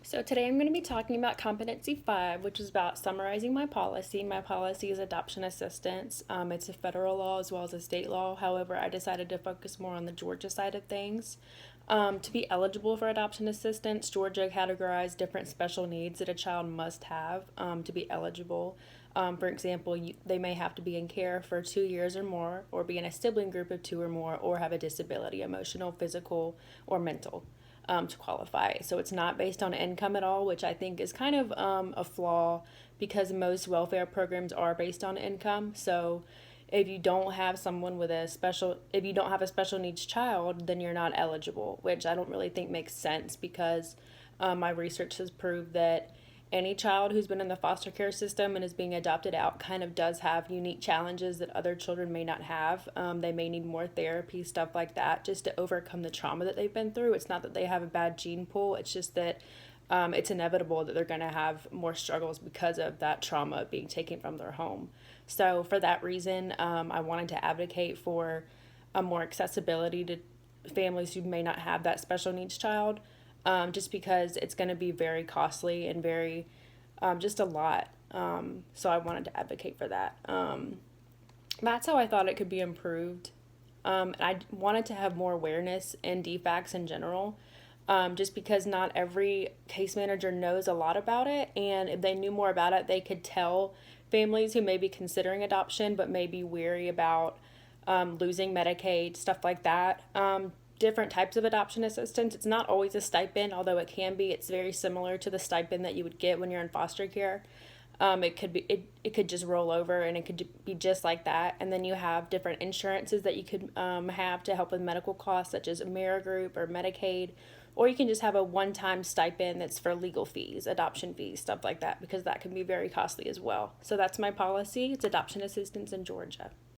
So today I'm going to be talking about Competency 5, which is about summarizing my policy. My policy is adoption assistance. It's a federal law as well as a state law. However, I decided to focus more on the Georgia side of things. To be eligible for adoption assistance, Georgia categorized different special needs that a child must have to be eligible. For example, they may have to be in care for 2 years or more, or be in a sibling group of two or more, or have a disability, emotional, physical, or mental, to qualify. So it's not based on income at all, which I think is kind of a flaw because most welfare programs are based on income. So if you don't have someone with if you don't have a special needs child, then you're not eligible, which I don't really think makes sense because my research has proved that any child who's been in the foster care system and is being adopted out kind of does have unique challenges that other children may not have. They may need more therapy, stuff like that, just to overcome the trauma that they've been through. It's not that they have a bad gene pool, it's just that it's inevitable that they're going to have more struggles because of that trauma being taken from their home. So, for that reason, I wanted to advocate for more accessibility to families who may not have that special needs child, just because it's going to be very costly and very just a lot. So I wanted to advocate for that. That's how I thought it could be improved. And I wanted to have more awareness in DFACs in general, just because not every case manager knows a lot about it. And if they knew more about it, they could tell families who may be considering adoption but may be weary about losing Medicaid, stuff like that. Different types of adoption assistance. It's not always a stipend, although it can be. It's very similar to the stipend that you would get when you're in foster care. It could just roll over and it could be just like that. And then you have different insurances that you could have to help with medical costs, such as Amerigroup or Medicaid, or you can just have a one-time stipend that's for legal fees, adoption fees, stuff like that, because that can be very costly as well. So that's my policy. It's adoption assistance in Georgia.